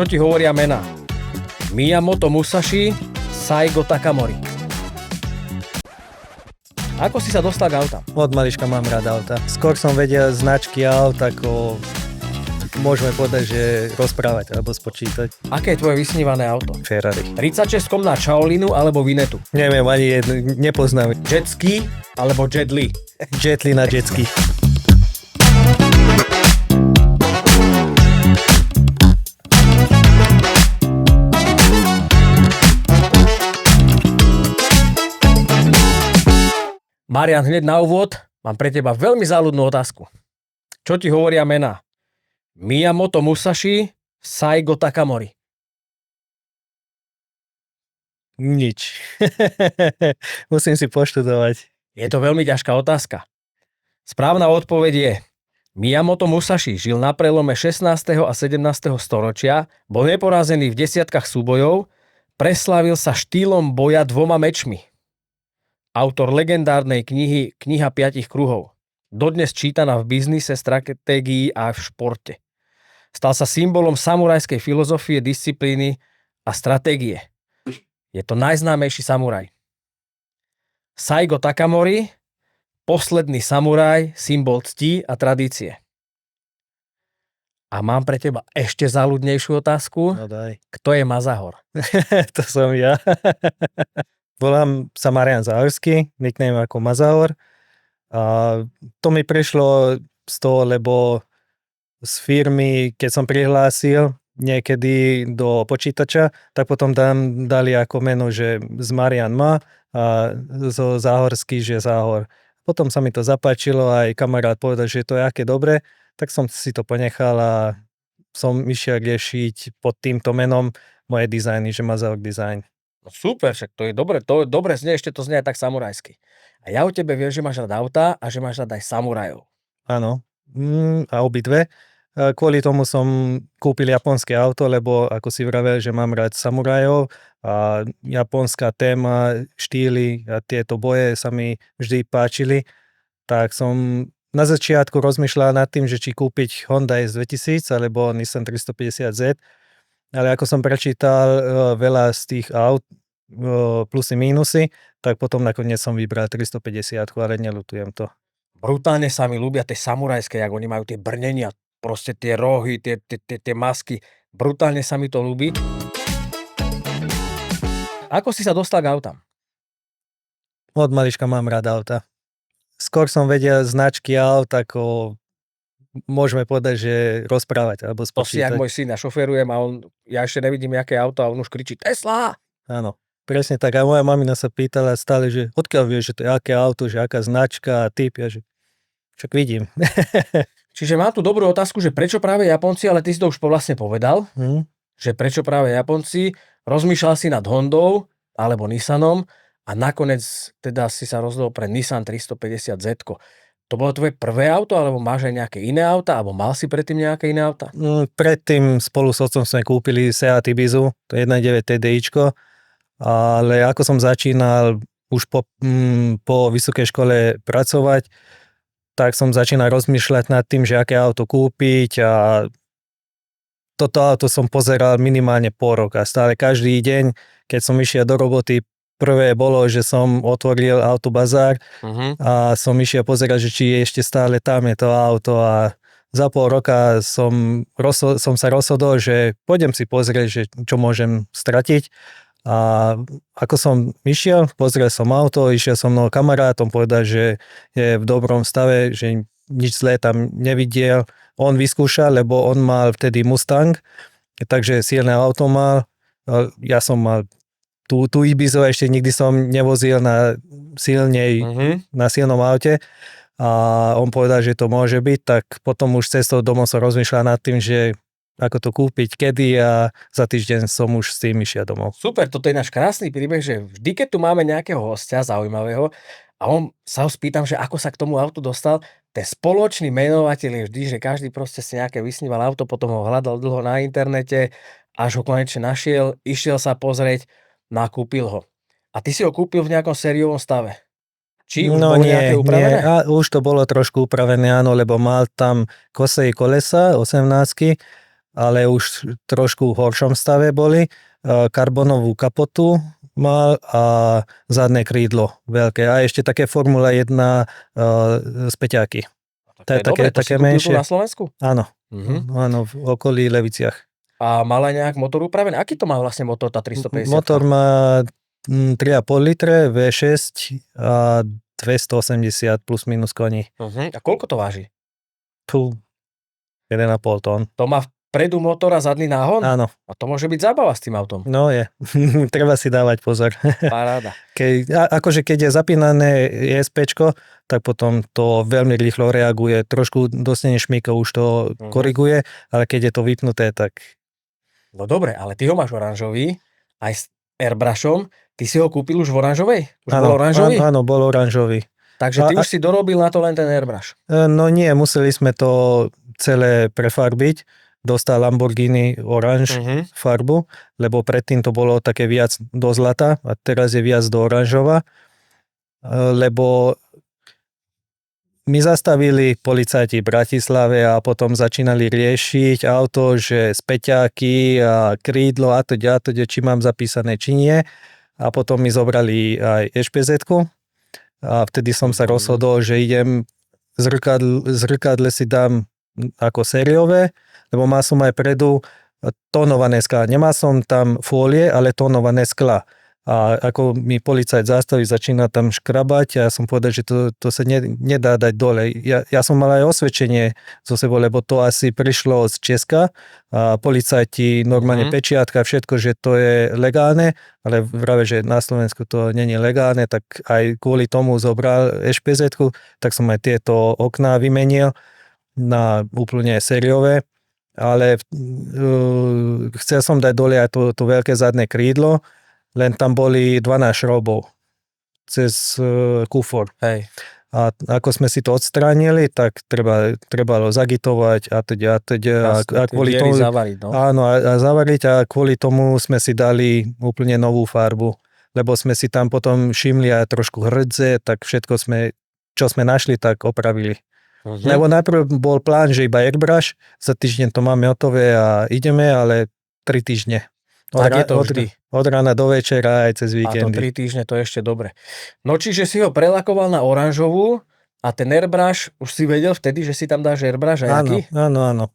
Čo ti hovoria mená? Miyamoto Musashi, Saigo Takamori. Ako si sa dostal k autám? Od malička mám rád auta. Skôr som vedel značky aut, ako môžeme povedať, že rozprávať alebo spočítať. Aké je tvoje vysnívané auto? Ferrari. 36 na Shaolinu alebo Vinetu? Neviem, ani jedno, nepoznám. Jet ski alebo Jet Li? Jet Li na jetski. Marian, hneď na úvod mám pre teba veľmi záľudnú otázku. Čo ti hovoria mená? Miyamoto Musashi, Saigo Takamori. Nič. Musím si poštudovať. Je to veľmi ťažká otázka. Správna odpoveď je: Miyamoto Musashi žil na prelome 16. a 17. storočia, bol neporazený v desiatkách súbojov, preslávil sa štýlom boja 2 mečmi. Autor legendárnej knihy Kniha 5 kruhov. Dodnes čítaná v biznise, stratégii a v športe. Stal sa symbolom samurajskej filozofie, disciplíny a stratégie. Je to najznámejší samuraj. Saigo Takamori, posledný samuraj, symbol cti a tradície. A mám pre teba ešte záľudnejšiu otázku. No daj. Kto je Mazahor? To som ja. Volám sa Marian Zahorský, nickname ako Mazahor. A to mi prišlo z toho, lebo z firmy, keď som prihlásil niekedy do počítača, tak potom tam dali ako meno, že z Marian Ma a zo Zahorský, že Zahor. Potom sa mi to zapáčilo, aj kamarát povedal, že to je aké dobre, tak som si to ponechal a som išiel riešiť pod týmto menom moje dizajny, že Mazahor Design. No super, však to je dobre znie, ešte to znie aj tak samurajsky. A ja o tebe viem, že máš rád auta a že máš rád aj samurajov. Áno, a obidve. Kvôli tomu som kúpil japonské auto, lebo ako si vravel, že mám rád samurajov a japonská téma, štýly a tieto boje sa mi vždy páčili. Tak som na začiatku rozmýšľal nad tým, že či kúpiť Honda S2000 alebo Nissan 350Z. Ale ako som prečítal veľa z tých aut, plusy, mínusy, tak potom nakoniec som vybral 350, ale neľutujem to. Brutálne sa mi ľúbia tie samurajské, jak oni majú tie brnenia, proste tie rohy, tie masky. Brutálne sa mi to ľúbi. Ako si sa dostal k autám? Od malička mám rád auta. Skôr som vedel značky aut, ako môžeme povedať, že rozprávať alebo To si jak spočítať. môj syn, ja šoférujem a ja ešte nevidím, aké auto a on už kričí Tesla! Áno, presne tak. A moja mamina sa pýtala stále, že odkiaľ vieš, že to je aké auto, že aká značka a typ. Ja, že však vidím. Čiže mám tu dobrú otázku, že prečo práve Japonci, ale ty si to už vlastne povedal, že prečo práve Japonci, rozmýšľal si nad Hondou alebo Nissanom a nakoniec teda si sa rozhodol pre Nissan 350Z. To bolo tvoje prvé auto, alebo máš aj nejaké iné auta, alebo mal si predtým nejaké iné auta? Predtým spolu s otcom sme kúpili Seat Ibizu, to je 1.9 TDIčko, ale ako som začínal už po vysokej škole pracovať, tak som začínal rozmýšľať nad tým, že aké auto kúpiť a toto auto som pozeral minimálne pol roka. Stále každý deň, keď som išiel do roboty, prvé bolo, že som otvoril autobazár a som išiel pozerať, že či ešte stále tam je to auto a za pol roka som sa rozhodol, že pôjdem si pozrieť, že čo môžem stratiť. A ako som išiel, pozrel som auto, išiel som mnou kamarátom, povedal, že je v dobrom stave, že nič zlé tam nevidiel. On vyskúšal, lebo on mal vtedy Mustang, takže silné auto mal. Ja som mal tú Ibizu ešte nikdy som nevozil na silnom aute a on povedal, že to môže byť, tak potom už cestou domov som rozmýšľal nad tým, že ako to kúpiť, kedy a za týždeň som už s tým išiel domov. Super, toto je náš krásny príbeh, že vždy, keď tu máme nejakého hostia zaujímavého a sa ho spýtam, že ako sa k tomu autu dostal, ten spoločný menovateľ je vždy, že každý proste si nejaké vysníval auto, potom ho hľadal dlho na internete, až ho konečne našiel, išiel sa pozrieť, nakúpil ho. A ty si ho kúpil v nejakom sériovom stave? Či už bolo nejaké upravené? Nie, už to bolo trošku upravené, áno, lebo mal tam kosej kolesa, 18-ky ale už trošku v horšom stave boli. Karbonovú kapotu mal a zadné krídlo veľké. A ešte také Formula 1 späťáky. To je dobre, to si kúpil tu na Slovensku? Áno, Mhm. áno, v okolí Leviciach. A mal aj nejak motor upravený? Aký to má vlastne motor, tá 350? Motor má 3,5 litre, V6 a 280 plus minus koní. A koľko to váži? Tu 1,5 tón. To má vpredu motor a zadný náhon? Áno. A to môže byť zábava s tým autom. No je. Treba si dávať pozor. Paráda. Akože keď je zapínané ESPčko, tak potom to veľmi rýchlo reaguje. Trošku dostane šmíko, už to koriguje, ale keď je to vypnuté, tak... No dobre, ale ty ho máš oranžový, aj s airbrushom. Ty si ho kúpil už v oranžovej? Už bol oranžový? Áno, bol oranžový. Takže ty už si dorobil na to len ten airbrush? No nie, museli sme to celé prefarbiť. Dostal Lamborghini oranž farbu, lebo predtým to bolo také viac do zlata a teraz je viac do oranžova, lebo my zastavili policajti v Bratislave a potom začínali riešiť auto, že späťáky a krídlo a to, či mám zapísané, či nie. A potom mi zobrali aj EŠPZ-ku a vtedy som sa rozhodol, že idem zrkadle si dám ako sériové, lebo mal som aj predu tónované skla. Nemal som tam fólie, ale tónované skla. A ako mi policajt zastaví, začína tam škrabať a ja som povedal, že to sa nedá dať dole. Ja som mal aj osvedčenie zo sebou, lebo to asi prišlo z Česka a policajti normálne pečiatka, všetko, že to je legálne, ale práve, že na Slovensku to nie je legálne, tak aj kvôli tomu zobral EŠPZ-ku, tak som aj tieto okná vymenil na úplne sériové, ale chcel som dať dole aj to veľké zadné krídlo, len tam boli 12 šroubov cez kufor. Hej. A ako sme si to odstránili, tak trebalo zagitovať a kvôli tomu, zavariť, no. Áno, a zavariť a kvôli tomu sme si dali úplne novú farbu, lebo sme si tam potom všimli aj trošku hrdze, tak všetko čo sme našli, tak opravili. Lebo najprv bol plán, že iba airbrush, za týždeň to máme hotové a ideme, ale 3 týždne. Tak je to vždy. Od rána do večera aj cez víkendy. A to 3 týždne, to je ešte dobre. No čiže si ho prelakoval na oranžovú a ten airbrush, už si vedel vtedy, že si tam dáš airbrush aj aký? Áno.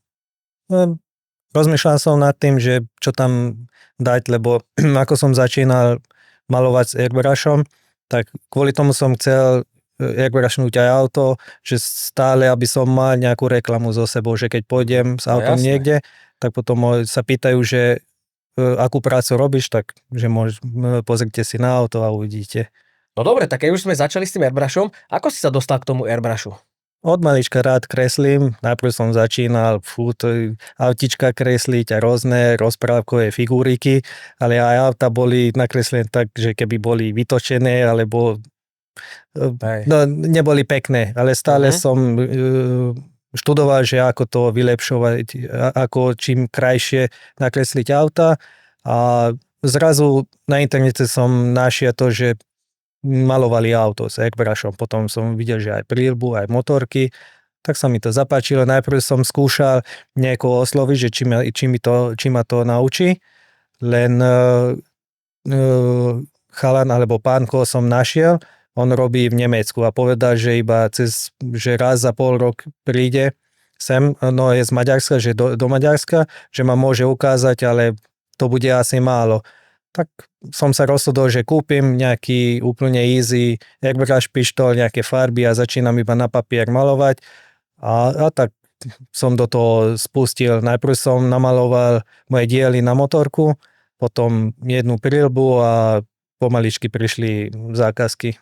Rozmýšľal som nad tým, že čo tam dať, lebo ako som začínal malovať s airbrushom, tak kvôli tomu som chcel airbrušnúť aj auto, že stále, aby som mal nejakú reklamu so sebou, že keď pôjdem s autom niekde, tak potom sa pýtajú, že akú prácu robíš, tak že pozrite si na auto a uvidíte. No dobre, tak keď už sme začali s tým airbrushom, ako si sa dostal k tomu airbrushu? Od malička rád kreslím, najprv som začínal autička kresliť a rôzne rozprávkové figúriky, ale aj auta boli nakreslené tak, že keby boli vytočené, alebo neboli pekné, ale stále som študoval, že ako to vylepšovať, ako čím krajšie nakresliť auta a zrazu na internete som našiel to, že malovali auto s airbrushom, potom som videl, že aj príľbu, aj motorky, tak sa mi to zapáčilo. Najprv som skúšal niekoho osloviť, že či ma to naučí, len chalan alebo pán, koho som našiel, on robí v Nemecku a povedal, že iba že raz za pol rok príde sem, no je z Maďarska, že do Maďarska, že ma môže ukázať, ale to bude asi málo. Tak som sa rozhodol, že kúpim nejaký úplne easy airbrush, pištol, nejaké farby a začínam iba na papier malovať a tak som do toho spustil. Najprv som namaloval moje diely na motorku, potom jednu príľbu a pomaličky prišli zákazky.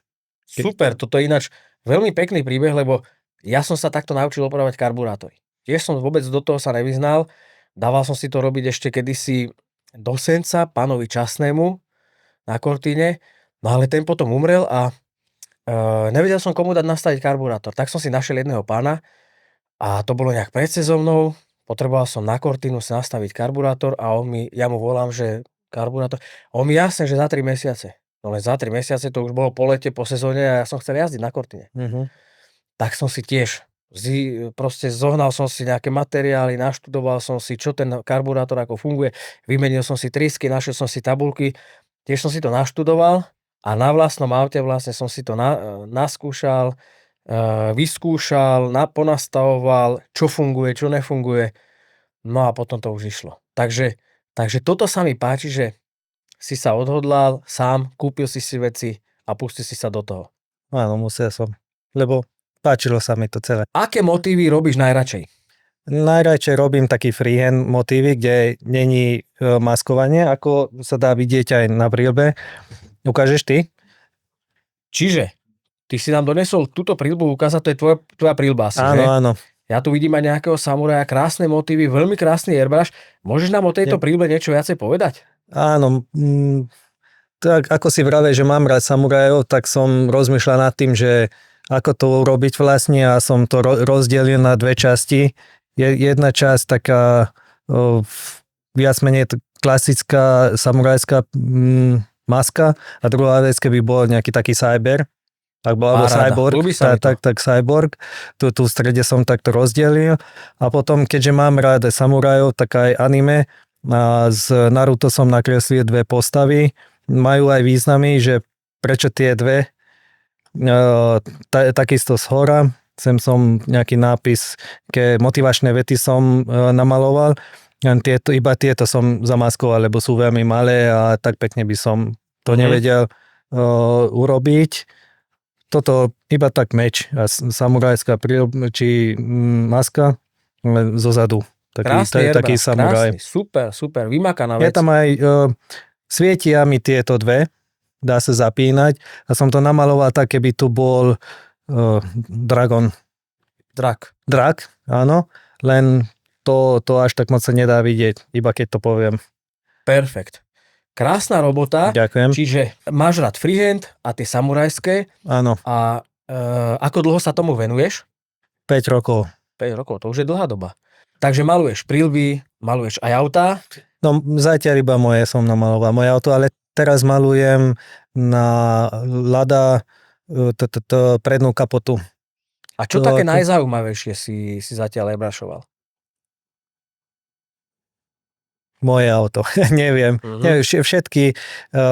Super, toto je ináč veľmi pekný príbeh, lebo ja som sa takto naučil opravovať karburátory. Tiež som vôbec do toho sa nevyznal, dával som si to robiť ešte kedysi do Senca, pánovi Časnému na Kortine, no ale ten potom umrel a nevedel som komu dať nastaviť karburátor. Tak som si našiel jedného pána a to bolo nejak pred sezónou, potreboval som na Kortinu si nastaviť karburátor a ja mu volám, že karburátor, on mi jasne, že za 3 mesiace. No len za 3 mesiace, to už bolo po lete, po sezóne a ja som chcel jazdiť na Kortine. Tak som si tiež Proste zohnal som si nejaké materiály, naštudoval som si, čo ten karburátor ako funguje, vymenil som si trysky, našiel som si tabuľky, tiež som si to naštudoval a na vlastnom aute vlastne som si to naskúšal, vyskúšal, ponastavoval, čo funguje, čo nefunguje, no a potom to už išlo. Takže toto sa mi páči, že si sa odhodlal sám, kúpil si veci a pustil si sa do toho. Áno, musel som, lebo páčilo sa mi to celé. Aké motívy robíš najradšej? Najradšej robím taký freehand motívy, kde není maskovanie, ako sa dá vidieť aj na prílbe. Ukážeš ty? Čiže, ty si nám donesol túto prílbu ukázať, to je tvoja prílba asi, áno, že? Áno. Ja tu vidím aj nejakého samuraja, krásne motívy, veľmi krásny airbrush. Môžeš nám o tejto prílbe niečo viacej povedať? Áno, tak ako si vravel, že mám rád samurajov, tak som rozmýšľal nad tým, že ako to urobiť vlastne a som to rozdelil na dve časti. Jedna časť taká viac menej klasická samurajská maska a druhá vec, keby bol nejaký taký cyber, alebo cyborg, tak cyborg. Tu v strede som takto rozdelil a potom, keďže mám rád samurajov, tak aj anime a z Naruto som nakreslil dve postavy. Majú aj významy, že prečo tie dve, takisto z hora, sem som nejaký nápis, ke motivačné vety som namaloval, iba tieto som zamaskoval, lebo sú veľmi malé a tak pekne by som to nevedel urobiť. Toto iba tak meč a samurajská či maska zozadu. Taký samuraj. Super, vymakaná vec. Je tam aj svietia mi tieto dve, dá sa zapínať a som to namaloval tak, keby tu bol Drak, áno, len to až tak moc sa nedá vidieť, iba keď to poviem. Perfekt. Krásna robota. Ďakujem. Čiže máš rád freehand a tie samurajské. Áno. A ako dlho sa tomu venuješ? 5 rokov. 5 rokov, to už je dlhá doba. Takže maluješ príľby, maluješ aj autá? No zatiaľ iba moje som namaloval, moje auto, ale teraz malujem na Lada prednú kapotu. A čo také najzaujímavejšie si zatiaľ airbrušoval? Moje auto, neviem. Všetky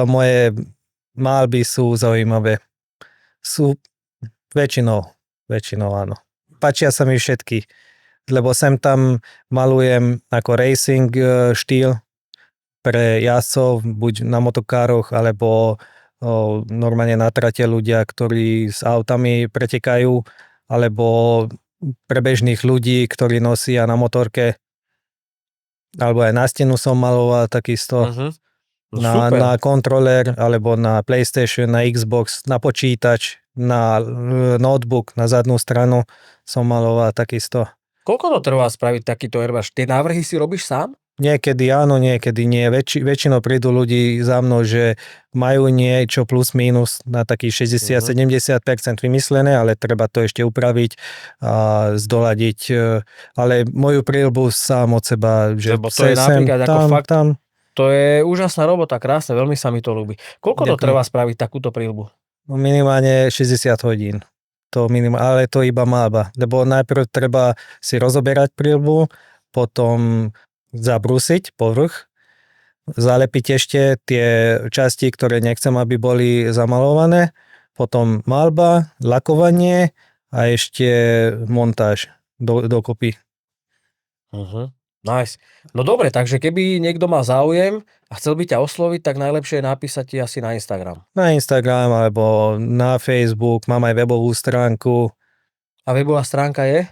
moje malby sú zaujímavé. Sú väčšinou áno. Páčia sa mi všetky, lebo sem tam malujem ako racing štýl pre jazdcov, buď na motokároch, alebo normálne na trate ľudia, ktorí s autami pretekajú, alebo pre bežných ľudí, ktorí nosia na motorke, alebo aj na stenu som maloval takisto. Na kontroler, alebo na PlayStation, na Xbox, na počítač, na notebook, na zadnú stranu som maloval takisto. Koľko to trvá spraviť takýto airbrush? Tie návrhy si robíš sám? Niekedy áno, niekedy nie. Väčšinou prídu ľudí za mnou, že majú niečo plus minus na takých 60-70% vymyslené, ale treba to ešte upraviť a zdoladiť. Ale moju príľbu sám od seba, že lebo to je napríklad ako fakt, tam. To je úžasná robota, krásne, veľmi sa mi to ľúbi. Koľko to trvá spraviť takúto príľbu? Minimálne 60 hodín. Ale to iba malba, lebo najprv treba si rozoberať príľbu, potom zabrúsiť povrch, zalepiť ešte tie časti, ktoré nechcem, aby boli zamalované, potom malba, lakovanie a ešte montáž dokopy. Nice. No dobre, takže keby niekto mal záujem a chcel by ťa osloviť, tak najlepšie je napísať ti asi na Instagram. Na Instagram alebo na Facebook, mám aj webovú stránku. A webová stránka je?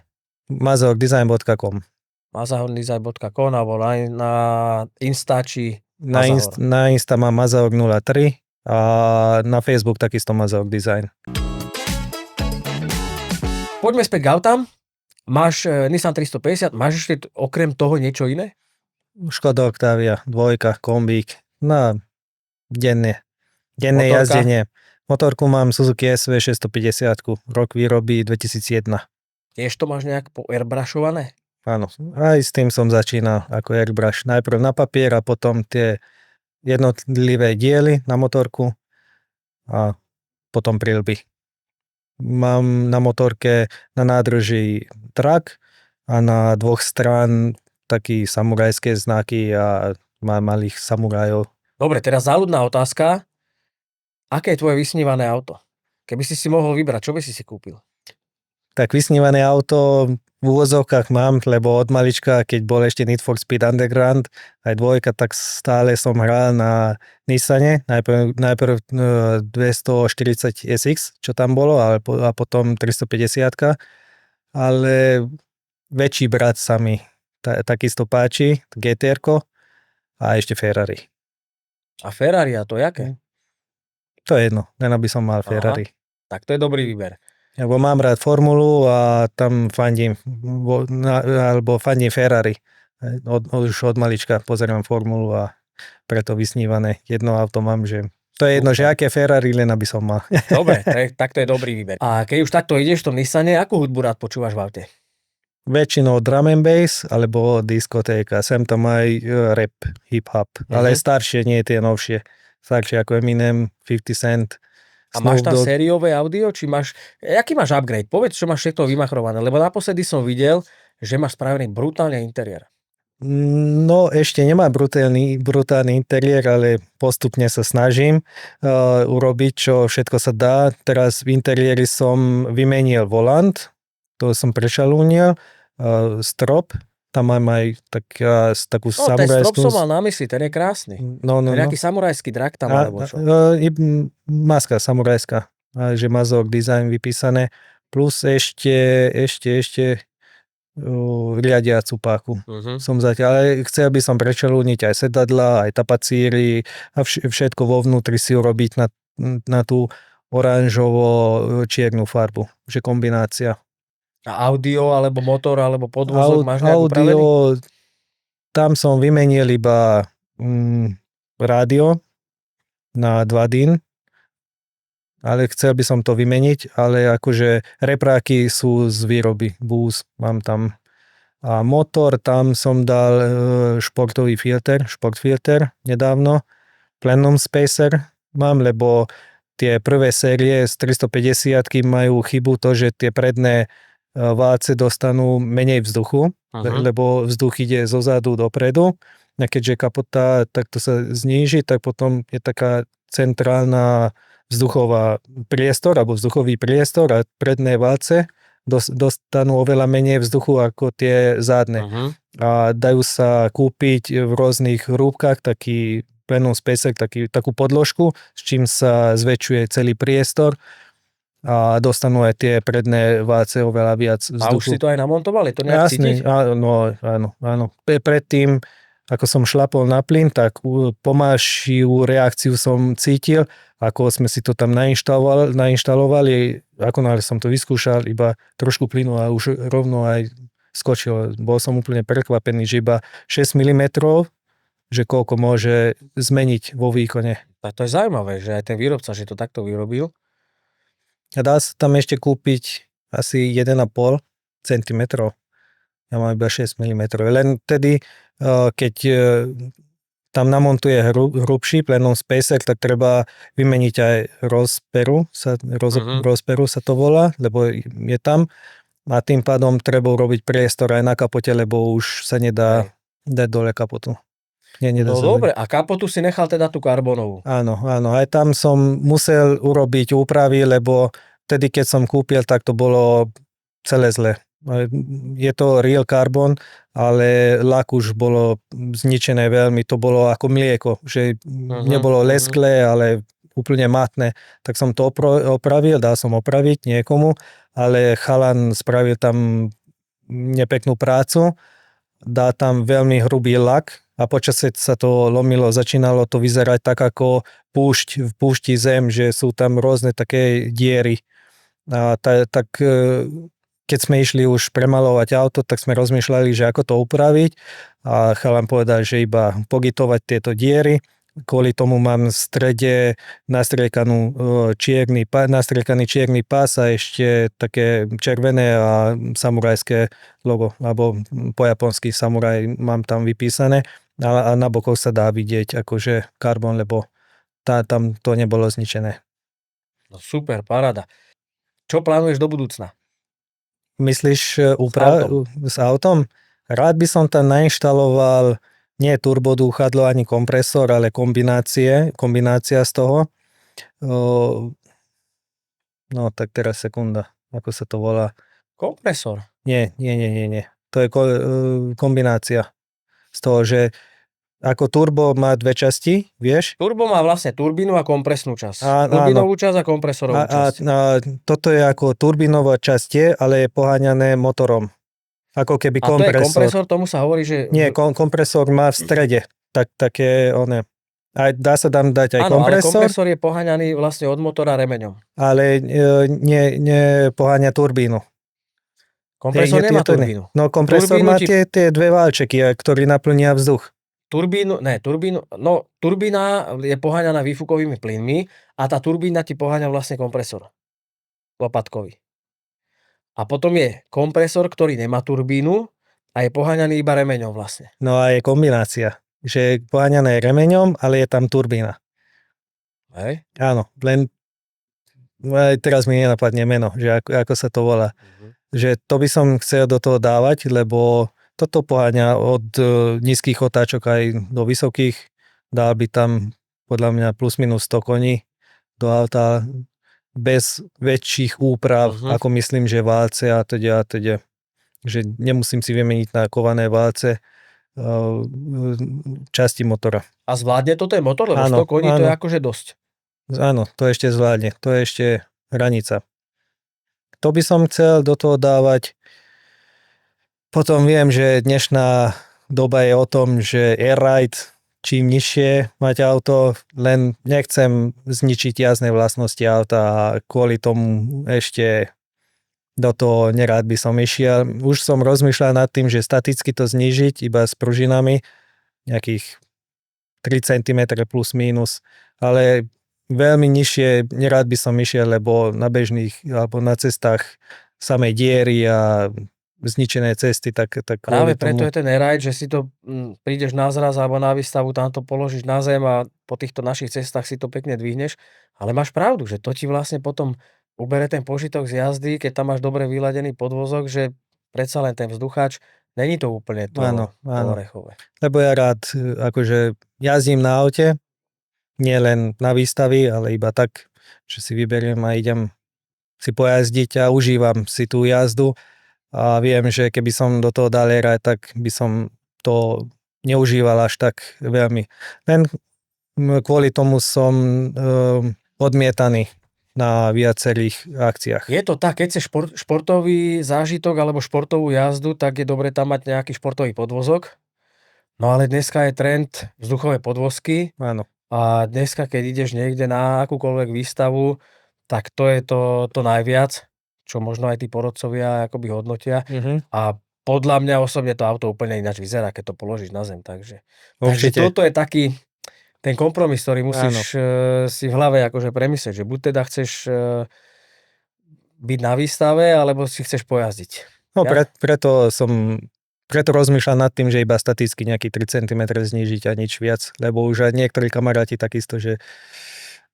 mazahordesign.com mazahordesign.com alebo na Insta či Na Insta mám Mazahor03 a na Facebook takisto Mazahor Design. Poďme späť k autám. Máš Nissan 350, máš ešte okrem toho niečo iné? Škoda Octavia, 2, kombík, denné jazdenie. Motorku mám Suzuki SV 650, rok výroby 2001. Tiež to máš nejak poairbrushované? Áno, aj s tým som začínal ako airbrush. Najprv na papier a potom tie jednotlivé diely na motorku a potom príľby. Mám na motorke na nádrži drak a na dvoch strán taký samurajské znaky a malých samurajov. Dobre, teraz záľudná otázka. Aké je tvoje vysnívané auto? Keby si mohol vybrať, čo by si kúpil? Tak vysnívané auto v úvozovkách mám, lebo od malička, keď bol ešte Need for Speed Underground, aj dvojka, tak stále som hral na Nissane, najprv 240 SX, čo tam bolo, a potom 350, ale väčší brat sa mi takisto páči, GTR-ko a ešte Ferrari. A Ferrari, a to jaké? To je jedno, len aby som mal Ferrari. Tak to je dobrý výber. Lebo mám rád formulu a tam fandím Ferrari. Už od malička pozerám formulu a preto vysnívané jedno auto mám, že to je jedno, že aké Ferrari, len aby som mal. Dobre, tak to je dobrý výber. A keď už takto ideš v tom Nissane, akú hudbu rád počúvaš v aute? Väčšinou drum and bass alebo diskotéka. Sem tam aj rap, hip-hop, ale staršie, nie tie novšie. Staršie ako Eminem, 50 Cent. A máš tam sériové audio, či máš, aký máš upgrade? Povedz, čo máš všetko vymachrované, lebo naposledy som videl, že máš spravený brutálne interiér. No ešte nemá brutálny interiér, ale postupne sa snažím urobiť, čo všetko sa dá. Teraz v interiéri som vymenil volant, to som prešalúnil, strop, tam mám aj takú samurajskú... Ten strop som mal na mysli, ten je krásny. No. Nejaký samurajský drak tam, alebo čo? Maska samurajská, že Mazor design vypísané, plus ešte riadiacu páku. Som zatiaľ, ale chcel by som prečelúniť aj sedadla, aj tapacíry a všetko vo vnútri si urobiť na tú oranžovo-čiernu farbu, že kombinácia. A audio, alebo motor, alebo podvozok máš nejakú pravený? Audio, tam som vymenil iba rádio na 2 DIN, ale chcel by som to vymeniť, ale akože repráky sú z výroby, Bose mám tam. A motor, tam som dal športový filter, športfilter nedávno, Plenum Spacer mám, lebo tie prvé série z 350 majú chybu to, že tie predné válce dostanú menej vzduchu, lebo vzduch ide zozadu dopredu. A keďže kapota takto sa zníži, tak potom je taká centrálna vzduchová priestor, alebo vzduchový priestor a predné válce dostanú oveľa menej vzduchu ako tie zadné. A dajú sa kúpiť v rôznych rúbkach taký Plenum Spacer, takú podložku, s čím sa zväčšuje celý priestor a dostanú aj tie predné válce oveľa viac vzduchu. A už si to aj namontoval? Je to nejak cítiť? Áno. Predtým, ako som šlapol na plyn, tak pomalšiu reakciu som cítil, ako sme si to tam nainštalovali, ako náhle som to vyskúšal, iba trošku plynu a už rovno aj skočil. Bol som úplne prekvapený, že iba 6 mm, že koľko môže zmeniť vo výkone. A to je zaujímavé, že aj ten výrobca, že to takto vyrobil. A dá sa tam ešte kúpiť asi 1,5 cm. Ja mám iba 6 mm. Len tedy, keď tam namontuje hrubší Plenum Spacer, tak treba vymeniť aj rozperu sa to volá, lebo je tam. A tým pádom treba urobiť priestor aj na kapote, lebo už sa nedá dať dole kapotu. Dobre, a kapotu si nechal teda tú karbonovú. Áno, aj tam som musel urobiť úpravy, lebo tedy, keď som kúpil, tak to bolo celé zle. Je to real carbon, ale lak už bolo zničené veľmi, to bolo ako mlieko, že nebolo lesklé, ale úplne matné. Tak som to opravil, dal som opraviť niekomu, ale chalan spravil tam nepeknú prácu, dá tam veľmi hrubý lak, a počasie sa to lomilo, začínalo to vyzerať tak ako v púšti zem, že sú tam rôzne také diery. A tak keď sme išli už premalovať auto, tak sme rozmýšľali, že ako to upraviť. A chalan povedal, že iba pogitovať tieto diery. Kvôli tomu mám v strede nastriekaný čierny pás a ešte také červené a samurajské logo, alebo po japonsky samuraj mám tam vypísané. A na bokoch sa dá vidieť akože karbon, lebo tam to nebolo zničené. No super, paráda. Čo plánuješ do budúcna? Myslíš autom. s autom? Rád by som tam nainštaloval nie turbodúchadlo ani kompresor, ale kombinácia z toho. No tak teraz sekunda, ako sa to volá? Kompresor. Nie. To je kombinácia z toho, že ako turbo má dve časti, vieš? Turbo má vlastne turbínu a kompresnú časť. Áno. Turbínovú časť a kompresorovú časť. Toto je ako turbínová časť, ale je poháňané motorom. Ako keby kompresor. A to je kompresor, tomu sa hovorí, že... Nie, kompresor má v strede. Také one. A dá sa tam dať aj áno, kompresor. Ale kompresor je poháňaný vlastne od motora remeňom. Ale nie poháňa turbínu. Kompresor nemá turbínu. No kompresor má tie dve válčeky, ktoré naplnia vzduch. Turbína je poháňaná výfukovými plynmi a tá turbína ti poháňa vlastne kompresor. Lopatkový. A potom je kompresor, ktorý nemá turbínu a je poháňaný iba remeňom vlastne. No a je kombinácia, že je poháňané remeňom, ale je tam turbína. Hej? Áno, len teraz mi nenapadne meno, že ako sa to volá. Že to by som chcel do toho dávať, lebo toto poháňa od nízkych otáčok aj do vysokých. Dal by tam podľa mňa plus minus 100 koní do auta bez väčších úprav, ako myslím, že válce a teda. Že nemusím si vymeniť na kované válce časti motora. A zvládne to ten motor? Lebo 100 koní to je akože dosť. Áno, to ešte zvládne. To je ešte hranica. To by som chcel do toho dávať. Potom viem, že dnešná doba je o tom, že air-ride, čím nižšie mať auto, len nechcem zničiť jazdné vlastnosti auta a kvôli tomu ešte do toho nerád by som išiel. Už som rozmýšľal nad tým, že staticky to znížiť iba s pružinami, nejakých 3 cm plus minus, ale veľmi nižšie nerád by som išiel, lebo na bežných alebo na cestách samej diery a zničené cesty, tak práve preto je ten air-ride, že si to prídeš na zraz alebo na výstavu, tam to položíš na zem a po týchto našich cestách si to pekne dvihneš, ale máš pravdu, že to ti vlastne potom ubere ten požitok z jazdy, keď tam máš dobre vyladený podvozok, že predsa len ten vzduchač, není to úplne to orechové. Lebo ja rád akože jazdím na aute, nie len na výstavy, ale iba tak, že si vyberiem a idem si pojazdiť a užívam si tú jazdu. A viem, že keby som do toho dal air-ride, tak by som to neužíval až tak veľmi. Len kvôli tomu som odmietaný na viacerých akciách. Je to tak, keď chceš športový zážitok alebo športovú jazdu, tak je dobre tam mať nejaký športový podvozok. No ale dneska je trend vzduchové podvozky. Áno. A dneska, keď ideš niekde na akúkoľvek výstavu, tak to je to najviac, čo možno aj tí porodcovia akoby hodnotia. A podľa mňa osobne to auto úplne ináč vyzerá, keď to položíš na zem. Takže toto je taký ten kompromis, ktorý musíš si v hlave akože premyslieť, že buď teda chceš byť na výstave, alebo si chceš pojazdiť. No preto rozmýšľam nad tým, že iba staticky nejaký 3 cm znížiť a nič viac, lebo už aj niektorí kamaráti takisto, že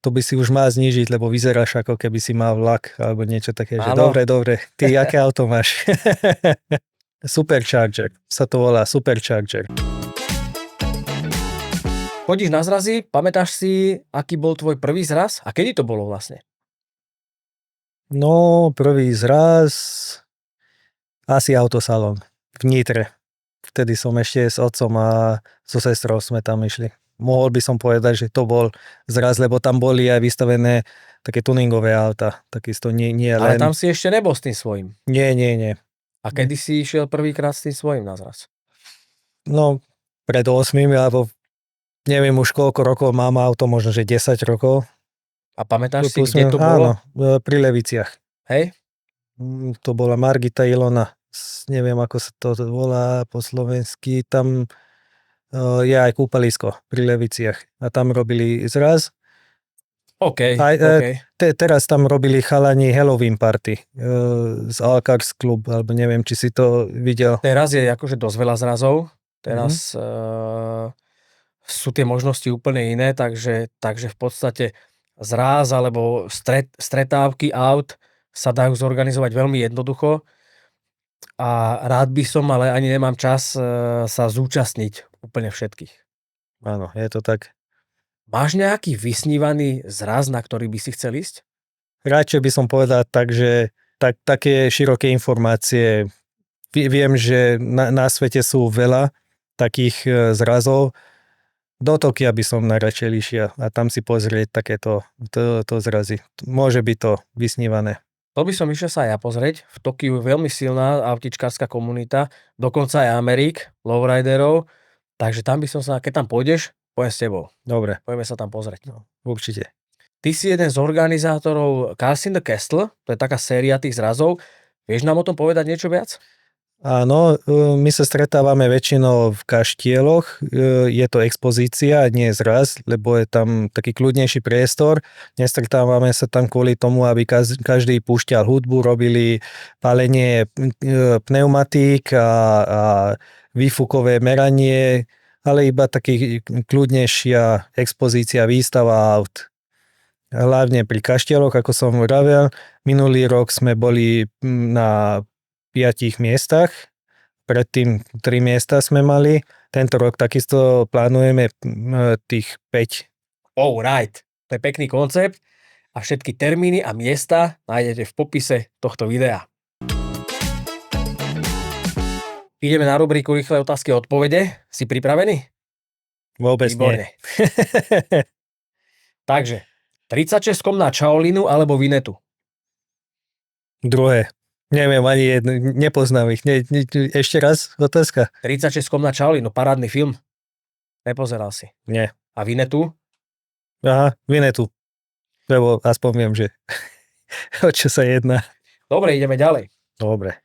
to by si už mal znížiť, lebo vyzeráš ako keby si mal vlak alebo niečo také, že dobre, ty aké auto máš? Supercharger, sa to volá Supercharger. Chodíš na zrazy, pamätáš si, aký bol tvoj prvý zraz a kedy to bolo vlastne? No, prvý zraz asi autosalón v Nitre. Vtedy som ešte s otcom a so sestrou sme tam išli. Mohol by som povedať, že to bol zraz, lebo tam boli aj vystavené také tuningové auta. Takisto nie len... Ale tam si ešte nebol s tým svojím. Nie. A kedy si išiel prvýkrát s tým svojím na zraz? No, pred 8 alebo neviem už koľko rokov mám auto, možno že 10 rokov. A pamätáš si, kde to bolo? Áno, pri Leviciach. Hej? To bola Margita Ilona. Neviem, ako sa to volá po slovensky. Tam je aj kúpalisko pri Leviciach. A tam robili zraz. OK. Teraz tam robili chalani Halloween party z Alcars Club, alebo neviem, či si to videl. Teraz je akože dosť veľa zrazov. Teraz sú tie možnosti úplne iné, takže v podstate zraz alebo stretávky aut sa dajú zorganizovať veľmi jednoducho a rád by som, ale ani nemám čas sa zúčastniť úplne všetkých. Áno, je to tak. Máš nejaký vysnívaný zraz, na ktorý by si chcel ísť? Radšej by som povedal tak, že také široké informácie. Viem, že na svete sú veľa takých zrazov. Do Tokia by som najradšej išiel a tam si pozrieť takéto to zrazy. Môže byť to vysnívané. To by som išiel sa aj ja pozrieť. V Tokiu je veľmi silná autičkárska komunita, dokonca aj Amerik, lowriderov, takže tam by som sa, keď tam pôjdeš, pojem s tebou. Dobre. Pojeme sa tam pozrieť. No, určite. Ty si jeden z organizátorov Cars in the Castle, to je taká séria tých zrazov. Vieš nám o tom povedať niečo viac? Áno, my sa stretávame väčšinou v kaštieloch, je to expozícia, nie zraz, lebo je tam taký kľudnejší priestor. Nestretávame sa tam kvôli tomu, aby každý púšťal hudbu, robili palenie pneumatík a výfukové meranie, ale iba taký kľudnejšia expozícia, výstava aut. Hlavne pri kaštieloch, ako som vravel, minulý rok sme boli na 5 miestach, predtým 3 miesta sme mali. Tento rok takisto plánujeme tých 5. Oh, right. To je pekný koncept a všetky termíny a miesta nájdete v popise tohto videa. Ideme na rubriku Rýchle otázky a odpovede. Si pripravený? Vôbec Výborne. nie. Takže, 36 na Shaolinu alebo Vinetu? Druhé. Neviem ani jedno, nepoznám ich. Ešte raz otázka? 36 na Shaolinu, parádny film. Nepozeral si. Nie. A Vinetu? Aha, Vinetu. Lebo aspoň viem, že o čo sa jedná. Dobre, ideme ďalej. Dobre.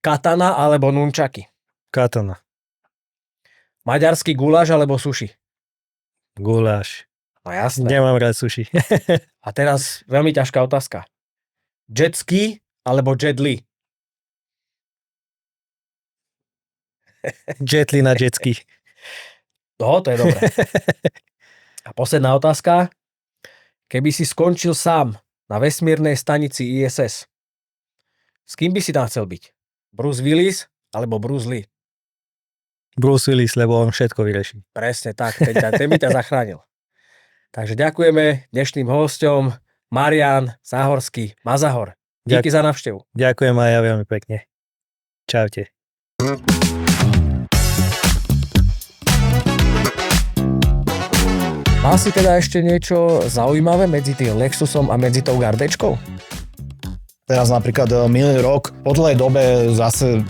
Katana alebo nunčaky? Katana. Maďarský guláš alebo sushi? Guláš. No jasné. Nemám rád sushi. A teraz veľmi ťažká otázka. Jet ski alebo Jet Li? Jet Li na jetski. No, to je dobré. A posledná otázka. Keby si skončil sám na vesmírnej stanici ISS, s kým by si tam chcel byť? Bruce Willis alebo Bruce Lee? Bruce Willis, lebo on všetko vyrieši. Presne tak, ten by ťa zachránil. Takže ďakujeme dnešným hosťom Marián Záhorský, Mazahor. Díky za návštevu. Ďakujem aj ja veľmi pekne. Čaute. Má si teda ešte niečo zaujímavé medzi tým Lexusom a medzi tou gardečkou? Teraz napríklad minulý rok, po dlhej dobe zase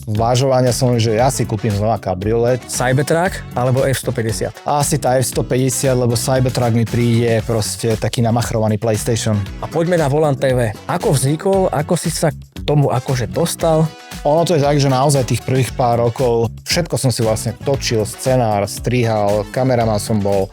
zvážovania som, že ja si kúpim znova kabriolet. Cybertruck alebo F-150? Asi tá F-150, lebo Cybertruck mi príde proste taký namachrovaný PlayStation. A poďme na Volant TV. Ako vznikol, ako si sa k tomu akože dostal? Ono to je tak, že naozaj tých prvých pár rokov všetko som si vlastne točil, scenár, strihal, kameraman som bol.